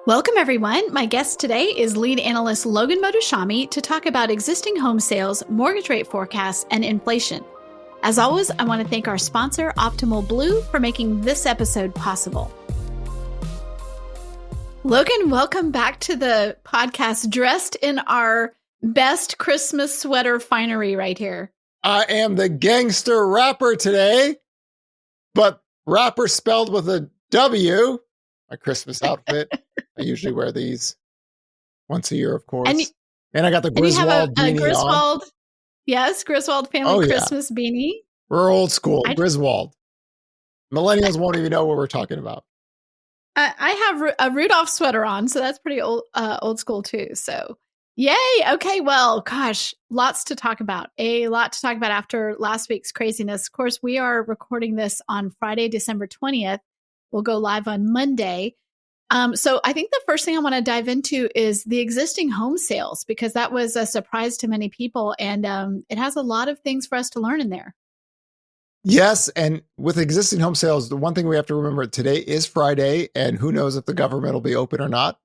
Welcome, everyone. My guest today is Lead Analyst Logan Mohtashami to talk about existing home sales, mortgage rate forecasts, and inflation. As always, I want to thank our sponsor, Optimal Blue, for making this episode possible. Logan, welcome back to the podcast, dressed in our best Christmas sweater finery right here. I am the gangster rapper today, but rapper spelled with a W. My Christmas outfit. I usually wear these once a year, of course. And I got the Griswold beanie Griswold, on. Yes, Griswold family Christmas beanie. We're old school, Griswold. Millennials won't even know what we're talking about. I have a Rudolph sweater on, so that's pretty old school too. So, yay! Okay, well, gosh, lots to talk about. A lot to talk about after last week's craziness. Of course, we are recording this on Friday, December 20th. We'll go live on Monday. So I think the first thing I want to dive into is the existing home sales, because that was a surprise to many people, and it has a lot of things for us to learn in there. Yes, and with existing home sales, the one thing we have to remember, today is Friday, and who knows if the government will be open or not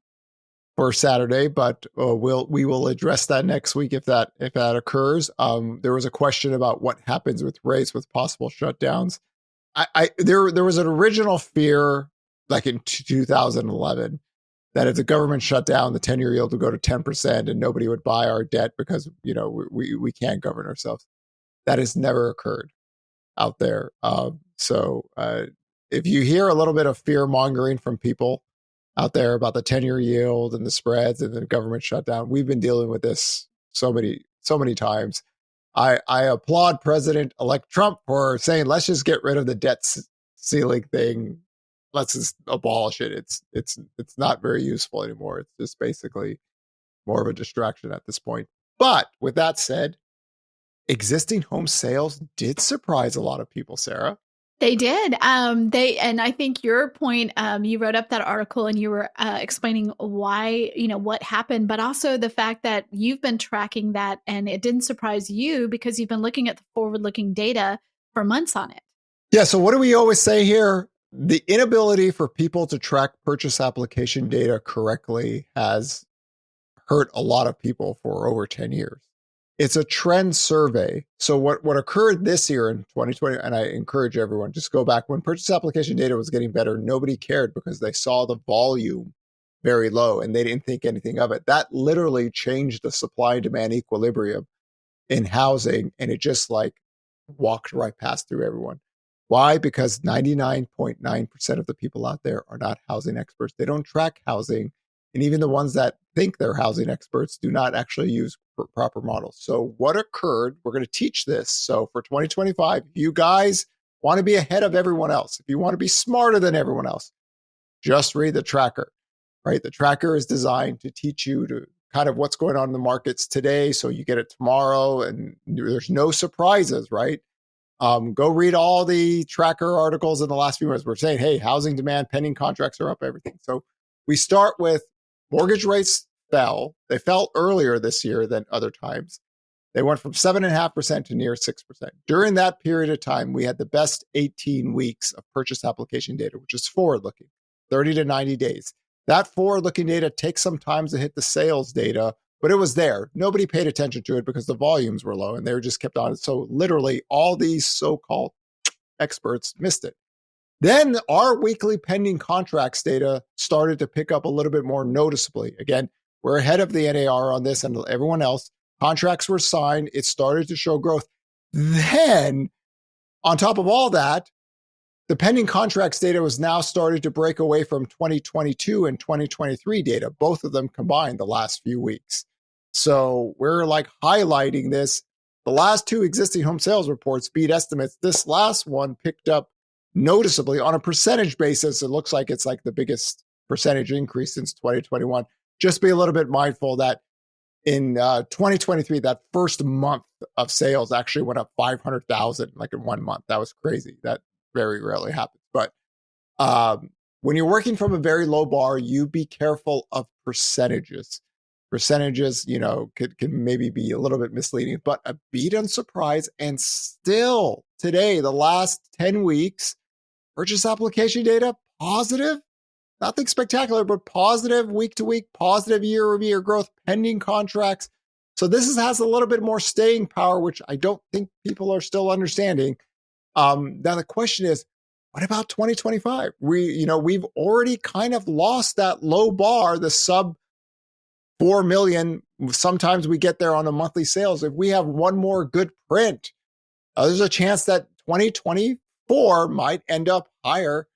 for Saturday, but we will address that next week if that occurs. There was a question about what happens with rates with possible shutdowns. There was an original fear, like in 2011, that if the government shut down, the 10-year yield would go to 10% and nobody would buy our debt because, we can't govern ourselves. That has never occurred out there. So if you hear a little bit of fear mongering from people out there about the 10-year yield and the spreads and the government shutdown, we've been dealing with this so many times. I applaud President-elect Trump for saying, let's just get rid of the debt ceiling thing. Let's just abolish it. It's not very useful anymore. It's just basically more of a distraction at this point. But with that said, existing home sales did surprise a lot of people, Sarah. They did. And I think your point, you wrote up that article and you were explaining why, what happened, but also the fact that you've been tracking that and it didn't surprise you because you've been looking at the forward-looking data for months on it. Yeah. So what do we always say here? The inability for people to track purchase application data correctly has hurt a lot of people for over 10 years. It's a trend survey. So what occurred this year in 2020, and I encourage everyone, just go back, when purchase application data was getting better, nobody cared because they saw the volume very low and they didn't think anything of it. That literally changed the supply and demand equilibrium in housing, and it just walked right past through everyone. Why? Because 99.9% of the people out there are not housing experts. They don't track housing. And even the ones that think they're housing experts do not actually use proper models. So what occurred, we're going to teach this. So for 2025, if you guys want to be ahead of everyone else, if you want to be smarter than everyone else, just read the tracker, right? The tracker is designed to teach you to kind of what's going on in the markets today. So you get it tomorrow and there's no surprises, right? Go read all the tracker articles in the last few months. We're saying, hey, housing demand, pending contracts are up, everything. So we start with mortgage rates fell. They fell earlier this year than other times. They went from 7.5% to near 6%. During that period of time, we had the best 18 weeks of purchase application data, which is forward-looking, 30 to 90 days. That forward-looking data takes some time to hit the sales data, but it was there. Nobody paid attention to it because the volumes were low and they were just kept on. So literally all these so-called experts missed it. Then our weekly pending contracts data started to pick up a little bit more noticeably. Again, we're ahead of the NAR on this and everyone else. Contracts were signed. It started to show growth. Then, on top of all that, the pending contracts data was now started to break away from 2022 and 2023 data, both of them combined the last few weeks. So we're highlighting this. The last two existing home sales reports beat estimates. This last one picked up noticeably on a percentage basis. It looks like it's the biggest percentage increase since 2021. Just be a little bit mindful that in 2023, that first month of sales actually went up 500,000 in 1 month. That was crazy. That very rarely happens. But when you're working from a very low bar, you be careful of percentages. Percentages, can maybe be a little bit misleading, but a beat on surprise. And still today, the last 10 weeks, purchase application data positive. nothing spectacular, but positive week to week, positive year-over-year growth, pending contracts. So this has a little bit more staying power, which I don't think people are still understanding. Now the question is, what about 2025? We've already kind of lost that low bar, the sub 4 million. Sometimes we get there on a monthly sales. If we have one more good print, there's a chance that 2024 might end up higher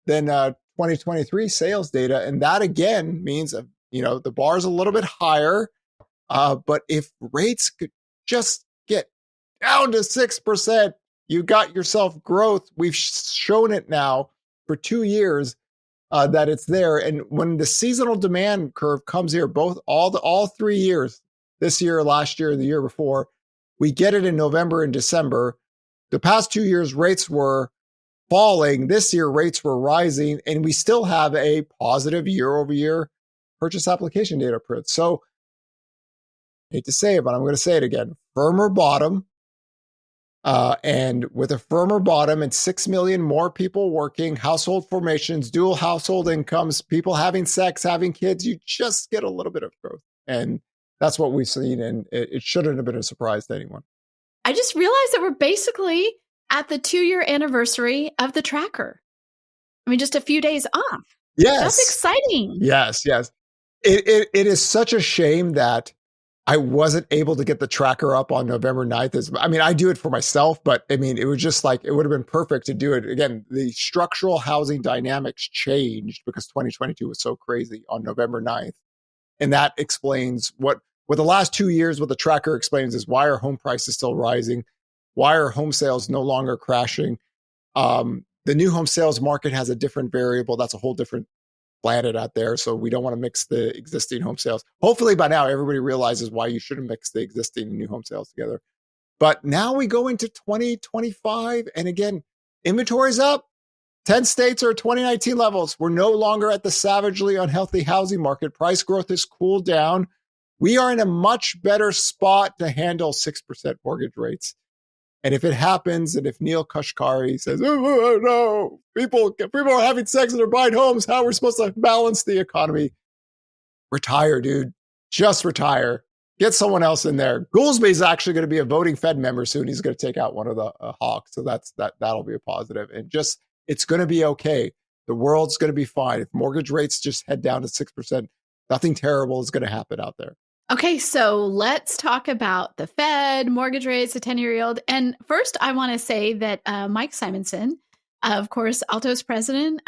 than 2023 sales data. And that again means, the bar is a little bit higher. But if rates could just get down to 6%, you got yourself growth. We've shown it now for 2 years that it's there. And when the seasonal demand curve comes here, all 3 years, this year, last year, the year before, we get it in November and December. The past 2 years, rates were falling. This year, rates were rising, and we still have a positive year-over-year purchase application data print. So, hate to say it, but I'm going to say it again. Firmer bottom. And with a firmer bottom and 6 million more people working, household formations, dual household incomes, people having sex, having kids, you just get a little bit of growth. And that's what we've seen. And it shouldn't have been a surprise to anyone. I just realized that we're basically at the 2-year anniversary of the tracker. I mean, just a few days off. Yes. That's exciting. Yes. It is such a shame that I wasn't able to get the tracker up on November 9th. I do it for myself, but it was just like, it would have been perfect to do it. Again, the structural housing dynamics changed because 2022 was so crazy on November 9th. And that explains what the last 2 years, what the tracker explains is why are home prices still rising? Why are home sales no longer crashing? The new home sales market has a different variable. That's a whole different planet out there. So we don't want to mix the existing home sales. Hopefully by now, everybody realizes why you shouldn't mix the existing and new home sales together. But now we go into 2025. And again, inventory's up. 10 states are at 2019 levels. We're no longer at the savagely unhealthy housing market. Price growth has cooled down. We are in a much better spot to handle 6% mortgage rates. And if it happens, and if Neil Kashkari says, oh no, people are having sex and they're buying homes, how are we supposed to balance the economy? Retire, dude. Just retire. Get someone else in there. Goolsby is actually going to be a voting Fed member soon. He's going to take out one of the hawks. So that'll be a positive. And it's going to be okay. The world's going to be fine. If mortgage rates just head down to 6%, nothing terrible is going to happen out there. Okay, so let's talk about the Fed, mortgage rates, the 10-year yield. And first, I want to say that Mike Simonson, of course, Alto's president,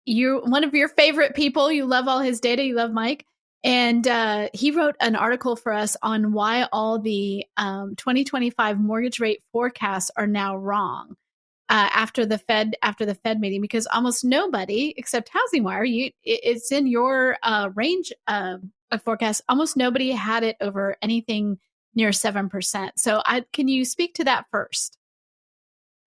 you're one of your favorite people. You love all his data. You love Mike. And he wrote an article for us on why all the 2025 mortgage rate forecasts are now wrong after the Fed meeting, because almost nobody except HousingWire, it's in your range of forecast. Almost nobody had it over anything near 7%. So can you speak to that first?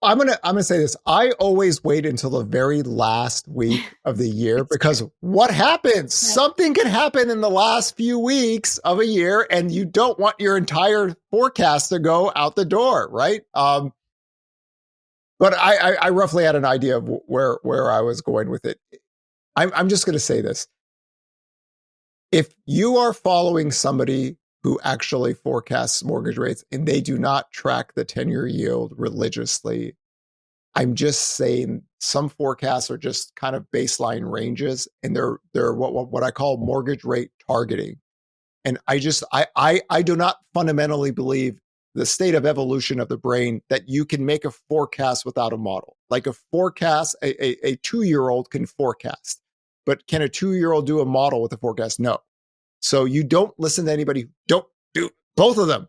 I'm gonna say this. I always wait until the very last week of the year because what happens? Right. Something can happen in the last few weeks of a year, and you don't want your entire forecast to go out the door, right? But I roughly had an idea of where I was going with it. I'm just going to say this. If you are following somebody who actually forecasts mortgage rates and they do not track the 10-year yield religiously, I'm just saying some forecasts are just kind of baseline ranges, and they're what I call mortgage rate targeting. And I do not fundamentally believe the state of evolution of the brain that you can make a forecast without a model. Like a forecast, a 2-year-old can forecast, but can a 2-year-old do a model with a forecast? No. So you don't listen to anybody. Don't do both of them,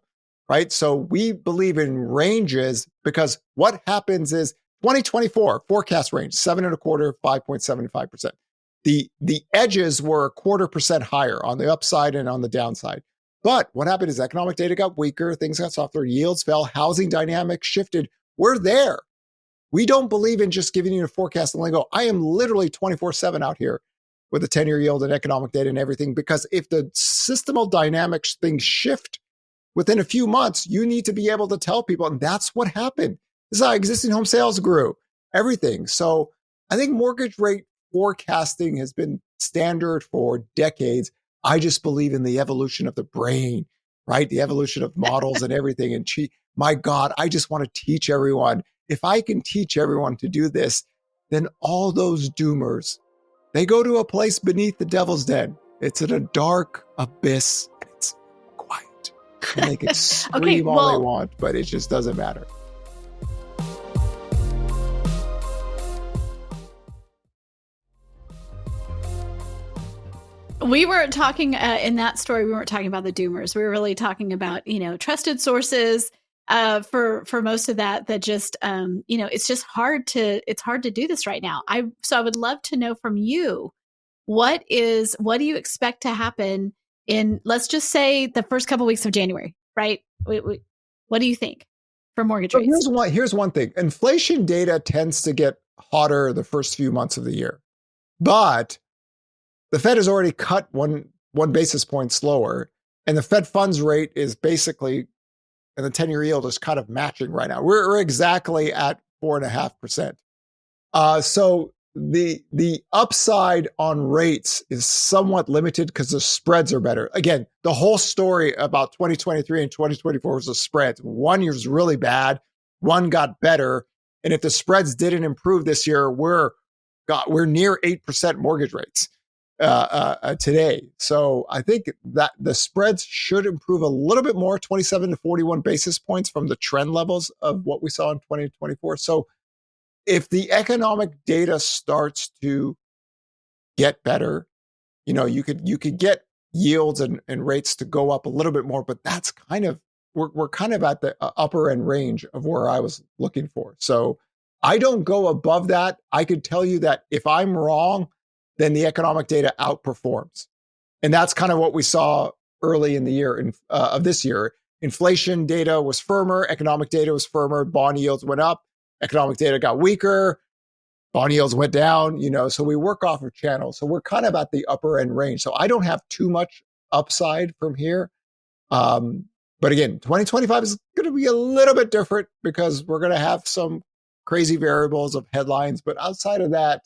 right? So we believe in ranges because what happens is 2024 forecast range 7.25%, 5.75%. The edges were 0.25% higher on the upside and on the downside. But what happened is economic data got weaker, things got softer, yields fell, housing dynamics shifted. We're there. We don't believe in just giving you a forecast and letting go. I am literally 24/7 out here with the 10-year yield and economic data and everything, because if the systemal dynamics things shift within a few months, you need to be able to tell people, and that's what happened. This is how existing home sales grew, everything. So I think mortgage rate forecasting has been standard for decades. I just believe in the evolution of the brain, right? The evolution of models and everything. And my God, I just want to teach everyone. If I can teach everyone to do this, then all those doomers, they go to a place beneath the devil's den. It's in a dark abyss. And it's quiet. And they can scream all they want, but it just doesn't matter. We weren't talking in that story. We weren't talking about the doomers. We were really talking about, trusted sources for most of that just, it's just hard to do this right now. So I would love to know from you, what do you expect to happen in, let's just say, the first couple of weeks of January, right? What do you think for mortgage rates? Here's one thing. Inflation data tends to get hotter the first few months of the year, but the Fed has already cut one basis point slower, and the Fed funds rate is basically, and the 10-year yield is kind of matching right now. We're exactly at 4.5%. So the upside on rates is somewhat limited because the spreads are better. Again, the whole story about 2023 and 2024 was the spreads. One year was really bad, one got better, and if the spreads didn't improve this year, we're near 8% mortgage rates today. So I think that the spreads should improve a little bit more, 27 to 41 basis points from the trend levels of what we saw in 2024. So if the economic data starts to get better, you could get yields and rates to go up a little bit more, but that's kind of, we're kind of at the upper end range of where I was looking for. So I don't go above that. I could tell you that if I'm wrong, then the economic data outperforms. And that's kind of what we saw early in the year of this year. Inflation data was firmer, economic data was firmer, bond yields went up, economic data got weaker, bond yields went down, so we work off of channels. So we're kind of at the upper end range. So I don't have too much upside from here. But again, 2025 is going to be a little bit different because we're going to have some crazy variables of headlines. But outside of that,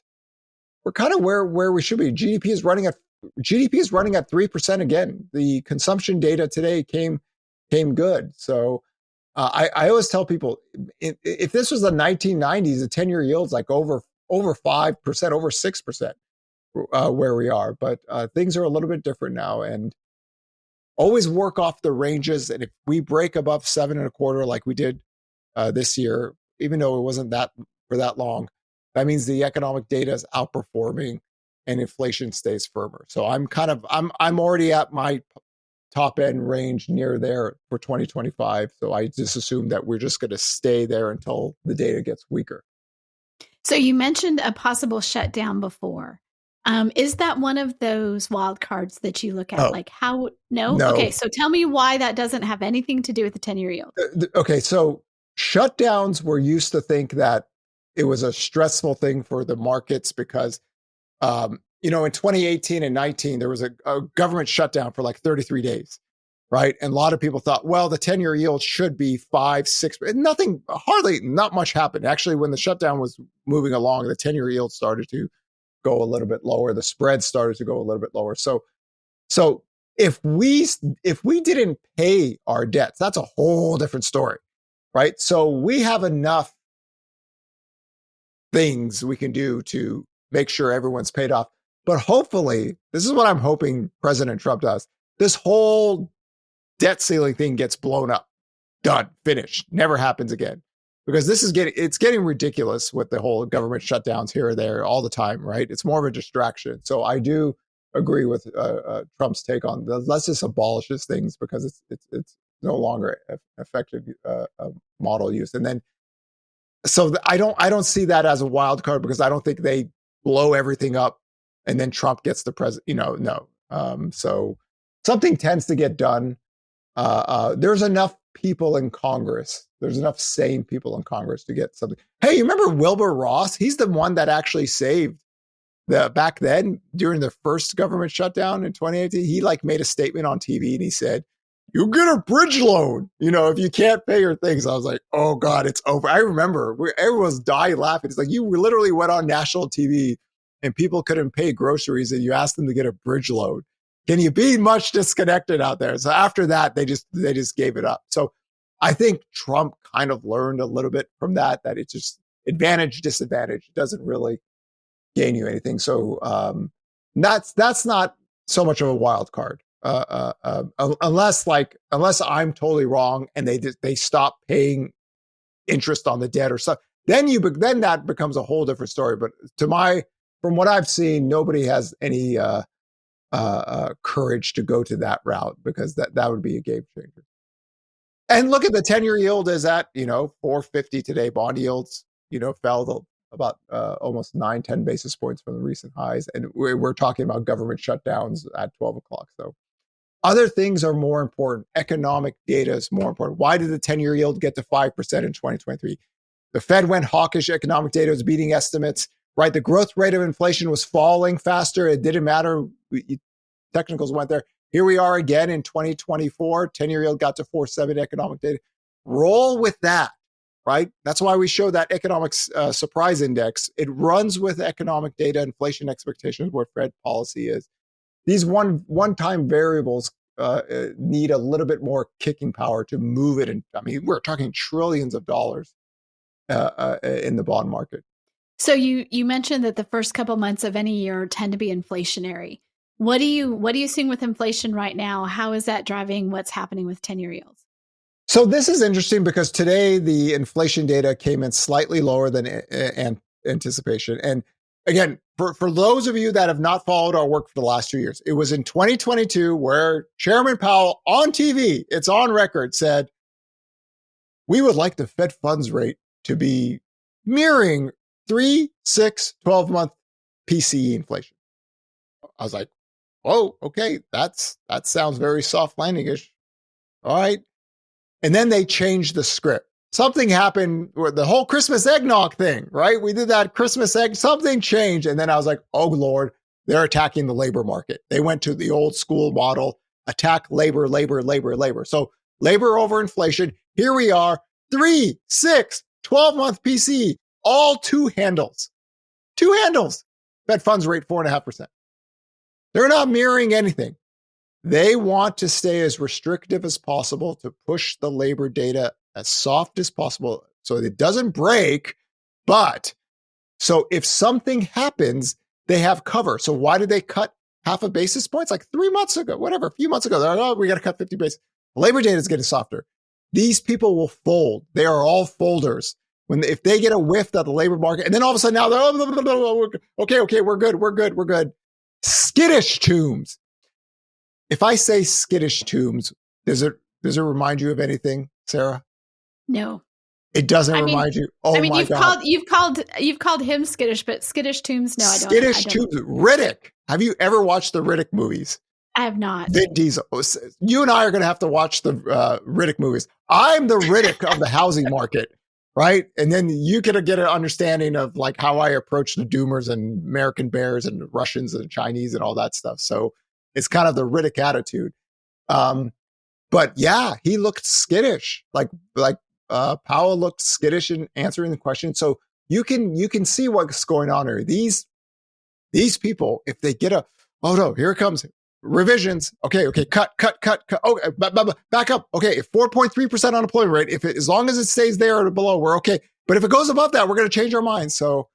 we're kind of where we should be. GDP is running at 3% again. The consumption data today came good. So I always tell people, if this was the 1990s, the 10-year yield's like over 5%, over 6% where we are. But things are a little bit different now, and always work off the ranges. And if we break above 7.25 like we did this year, even though it wasn't that for that long, that means the economic data is outperforming and inflation stays firmer. So I'm already at my top end range near there for 2025. So I just assume that we're just going to stay there until the data gets weaker. So you mentioned a possible shutdown before. Is that one of those wild cards that you look at? Oh, like how? No? No. Okay. So tell me why that doesn't have anything to do with the 10-year yield. Okay. So shutdowns, we're used to think that it was a stressful thing for the markets because, in 2018 and 19, there was a government shutdown for like 33 days, right? And a lot of people thought, well, the 10-year yield should be 5, 6, not much happened. Actually, when the shutdown was moving along, the 10-year yield started to go a little bit lower. The spread started to go a little bit lower. So if we didn't pay our debts, that's a whole different story, right? So we have enough things we can do to make sure everyone's paid off. But hopefully, this is what I'm hoping President Trump does. This whole debt ceiling thing gets blown up. Done. Finished. Never happens again. Because it's getting ridiculous with the whole government shutdowns here or there all the time, right? It's more of a distraction. So I do agree with Trump's take on let's just abolish these things because it's no longer effective model use. And then so I don't see that as a wild card because I don't think they blow everything up and then Trump gets the president. No. So something tends to get done. There's enough people in Congress. There's enough sane people in Congress to get something. Hey, you remember Wilbur Ross? He's the one that actually saved back then during the first government shutdown in 2018. He made a statement on TV and he said, "You get a bridge loan, if you can't pay your things." I was like, oh God, it's over. I remember everyone was dying laughing. It's like, you literally went on national TV and people couldn't pay groceries and you asked them to get a bridge load. Can you be much disconnected out there? So after that, they just gave it up. So I think Trump kind of learned a little bit from that it's just advantage, disadvantage. It doesn't really gain you anything. So that's not so much of a wild card. Unless I'm totally wrong and they stop paying interest on the debt or stuff, then that becomes a whole different story. But from what I've seen, nobody has any courage to go to that route, because that would be a game changer. And look at the 10-year yield is at 450 today. Bond yields fell about almost 9-10 basis points from the recent highs, and we're talking about government shutdowns at 12 o'clock. So other things are more important. Economic data is more important. Why did the 10-year yield get to 5% in 2023? The Fed went hawkish. Economic data was beating estimates, right? The growth rate of inflation was falling faster. It didn't matter. Technicals went there. Here we are again in 2024. 10-year yield got to 4.7 economic data. Roll with that, right? That's why we show that economic surprise index. It runs with economic data, inflation expectations, where Fed policy is. These one-time variables need a little bit more kicking power to move it. And I mean, we're talking trillions of dollars in the bond market. So you mentioned that the first couple months of any year tend to be inflationary. What are you seeing with inflation right now? How is that driving what's happening with 10-year yields? So this is interesting because today the inflation data came in slightly lower than anticipation. And again, for those of you that have not followed our work for the last 2 years, it was in 2022 where Chairman Powell on TV, it's on record, said, we would like the Fed funds rate to be mirroring 3, 6, 12-month PCE inflation. I was like, oh, okay, that sounds very soft landing-ish. All right. And then they changed the script. Something happened with the whole Christmas eggnog thing, right? We did that Christmas egg, something changed. And then I was like, oh, Lord, they're attacking the labor market. They went to the old school model, attack labor. So labor over inflation. Here we are, 3, 6, 12-month PCE, all two handles. Fed funds rate 4.5%. They're not mirroring anything. They want to stay as restrictive as possible to push the labor data as soft as possible so it doesn't break. But so if something happens, they have cover. So why did they cut half a basis points? Like 3 months ago, whatever, a few months ago, they're like, oh, we got to cut 50 basis. Labor data is getting softer. These people will fold. They are all folders. If they get a whiff of the labor market, and then all of a sudden now they're, okay, we're good. Skittish tombs. If I say skittish tombs, does it remind you of anything, Sarah? No. It doesn't remind you. Oh my God. You've called him skittish, but skittish tombs, no, I don't. Skittish tombs. Riddick. Have you ever watched the Riddick movies? I have not. Vin Diesel. You and I are going to have to watch the Riddick movies. I'm the Riddick of the housing market, right? And then you can get an understanding of like how I approach the Doomers and American Bears and Russians and Chinese and all that stuff. So it's kind of the Riddick attitude. But yeah, he looked skittish, like Powell looked skittish in answering the question. So you can see what's going on here. These people, if they get oh no, here it comes. Revisions. Okay, cut. Okay, back up. Okay, 4.3% unemployment rate. As long as it stays there or below, we're okay. But if it goes above that, we're going to change our minds. So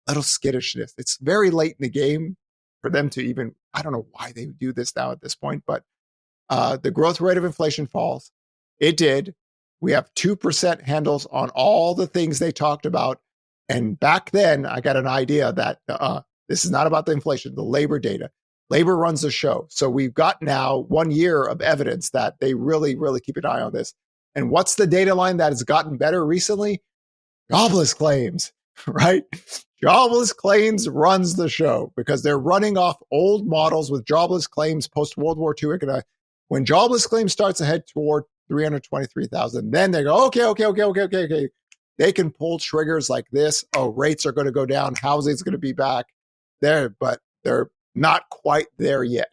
little skittishness. It's very late in the game for them to even, I don't know why they do this now at this point, but the growth rate of inflation falls. It did. We have 2% handles on all the things they talked about. And back then, I got an idea that this is not about the inflation, the labor data. Labor runs the show. So we've got now 1 year of evidence that they really, really keep an eye on this. And what's the data line that has gotten better recently? Jobless claims, right? Jobless claims runs the show because they're running off old models with jobless claims post-World War II. When jobless claims starts to head toward 323,000, then they go, okay. They can pull triggers like this. Oh, rates are going to go down. Housing's going to be back there, but they're not quite there yet.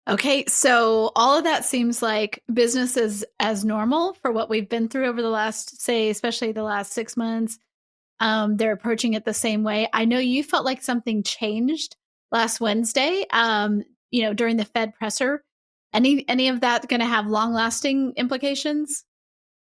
Okay, so all of that seems like business is as normal for what we've been through over the last, say, especially the last 6 months. They're approaching it the same way. I know you felt like something changed last Wednesday, during the Fed presser. Any of that going to have long-lasting implications?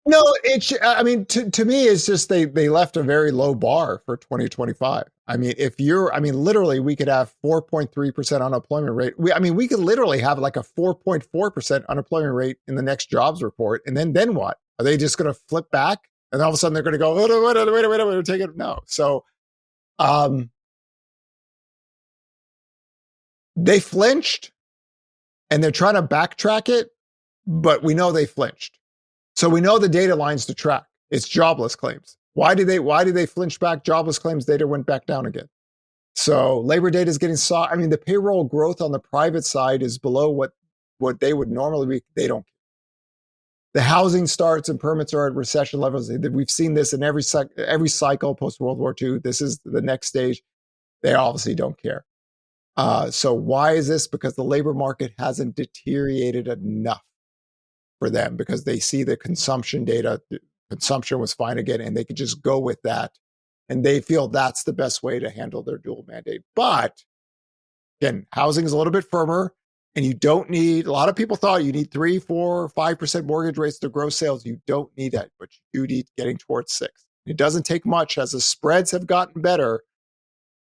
No, to me, it's just they left a very low bar for 2025. Literally, we could have 4.3% unemployment rate. We could literally have like a 4.4% unemployment rate in the next jobs report. And then what? Are they just going to flip back? And all of a sudden they're going to go, wait, take it. No. So, they flinched and they're trying to backtrack it, but we know they flinched. So we know the data lines to track. It's jobless claims. Why did they flinch back? Jobless claims data went back down again. So labor data is getting soft. The payroll growth on the private side is below what they would normally be. They don't care. The housing starts and permits are at recession levels. We've seen this in every cycle post World War II. This is the next stage. They obviously don't care. So why is this? Because the labor market hasn't deteriorated enough for them, because they see the consumption data. Consumption was fine again, and they could just go with that. And they feel that's the best way to handle their dual mandate. But again, housing is a little bit firmer, and you don't need, a lot of people thought you need 3, 4, 5% mortgage rates to grow sales. You don't need that, but you need getting towards 6. It doesn't take much as the spreads have gotten better.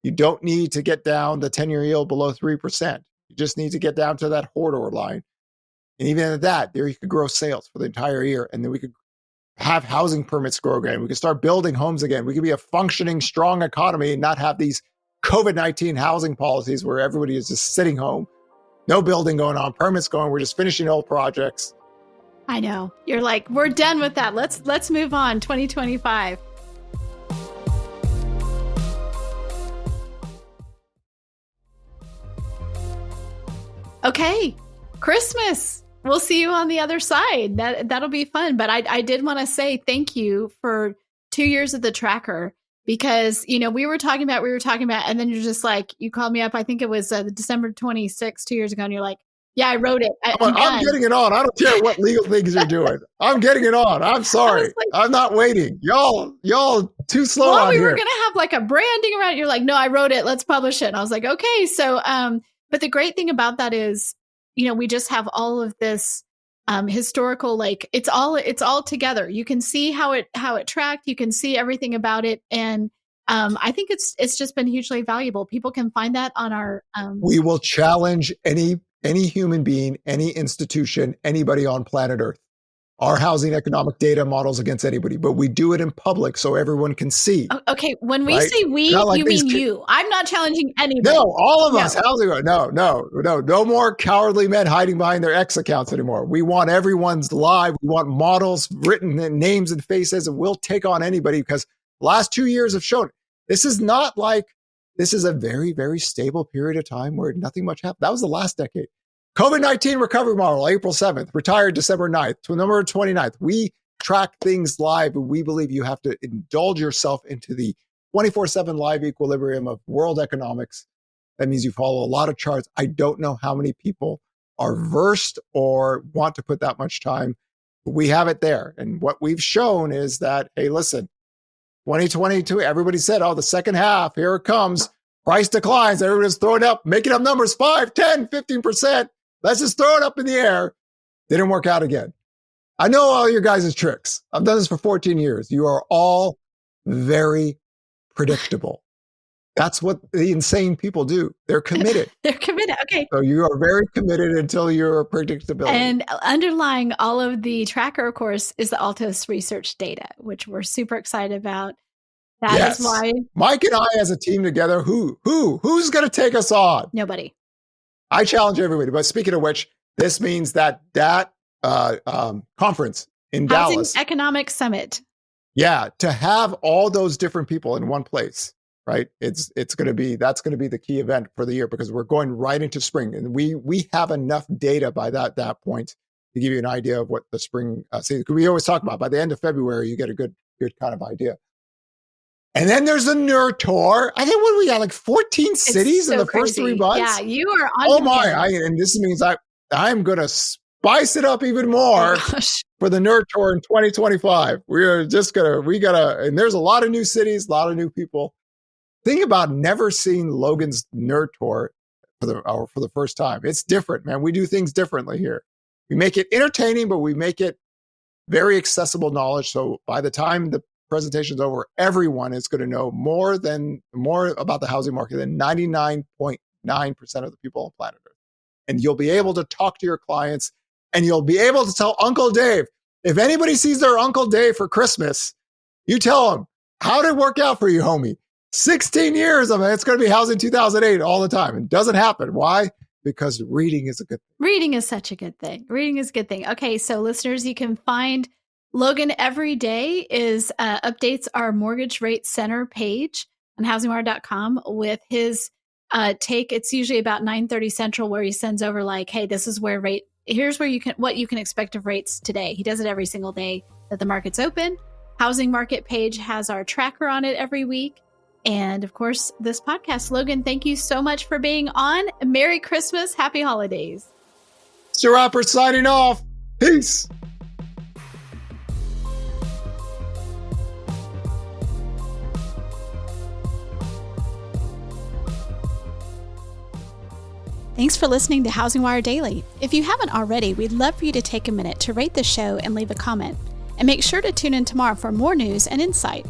You don't need to get down the 10-year yield below 3%. You just need to get down to that corridor line. And even at that, there you could grow sales for the entire year. And then we could have housing permits grow again. We could start building homes again. We could be a functioning, strong economy and not have these COVID-19 housing policies where everybody is just sitting home, no building going on, permits going. We're just finishing old projects. I know. You're like, we're done with that. Let's move on. 2025. Okay, Christmas. We'll see you on the other side. That'll be fun. But I did want to say thank you for 2 years of the tracker, because, we were talking about, and then you're just like, you called me up. I think it was December 26th, 2 years ago. And you're like, yeah, I wrote it. I'm getting it on. I don't care what legal things you're doing. I'm getting it on. I'm sorry. Like, I'm not waiting. Y'all too slow on here. We were going to have like a branding around it. You're like, no, I wrote it. Let's publish it. And I was like, okay. So, but the great thing about that is, we just have all of this historical, like it's all together. You can see how it tracked. You can see everything about it, and I think it's just been hugely valuable. People can find that on our. We will challenge any human being, any institution, anybody on planet Earth. Our housing economic data models against anybody, but we do it in public so everyone can see. Okay, when we say we, like you mean you. I'm not challenging anybody. No, all of us. Housing. No more cowardly men hiding behind their X accounts anymore. We want everyone's live. We want models written in names and faces, and we'll take on anybody, because the last 2 years have shown this is not like, this is a very, very stable period of time where nothing much happened. That was the last decade. COVID-19 recovery model, April 7th, retired December 9th, to November 29th. We track things live, and we believe you have to indulge yourself into the 24/7 live equilibrium of world economics. That means you follow a lot of charts. I don't know how many people are versed or want to put that much time, but we have it there. And what we've shown is that, hey, listen, 2022, everybody said, oh, the second half, here it comes. Price declines. Everybody's throwing up, making up numbers, 5, 10, 15%. Let's just throw it up in the air. Didn't work out again. I know all your guys' tricks. I've done this for 14 years. You are all very predictable. That's what the insane people do. They're committed. They're committed. Okay. So you are very committed until you're predictability. And underlying all of the tracker, of course, is the Altos research data, which we're super excited about. That is why Mike and I, as a team together, who's going to take us on? Nobody. I challenge everybody. But speaking of which, this means that conference in Dallas, Housing Economic Summit. Yeah, to have all those different people in one place, right? That's going to be the key event for the year, because we're going right into spring, and we have enough data by that point to give you an idea of what the spring. We always talk about by the end of February, you get a good kind of idea. And then there's the Nerd Tour. I think, what do we got, like 14 cities in the first 3 months? Yeah, you are on. Oh my! And this means I'm gonna spice it up even more for the Nerd Tour in 2025. And there's a lot of new cities, a lot of new people. Think about never seeing Logan's Nerd Tour for the first time. It's different, man. We do things differently here. We make it entertaining, but we make it very accessible knowledge. So by the time the presentation's over, everyone is going to know more about the housing market than 99.9% of the people on planet Earth. And you'll be able to talk to your clients, and you'll be able to tell Uncle Dave. If anybody sees their Uncle Dave for Christmas, you tell him, how did it work out for you, homie? 16 years of it. It's going to be Housing 2008 all the time. It doesn't happen. Why? Because reading is a good thing. Reading is such a good thing. Reading is a good thing. Okay, so listeners, you can find Logan every day updates our mortgage rate center page on HousingWire.com with his take. It's usually about 9:30 Central, where he sends over like, hey, this is here's where what you can expect of rates today. He does it every single day that the market's open. Housing market page has our tracker on it every week. And of course, this podcast. Logan, thank you so much for being on. Merry Christmas. Happy holidays. Mr. Roper signing off. Peace. Thanks for listening to HousingWire Daily. If you haven't already, we'd love for you to take a minute to rate the show and leave a comment. And make sure to tune in tomorrow for more news and insight.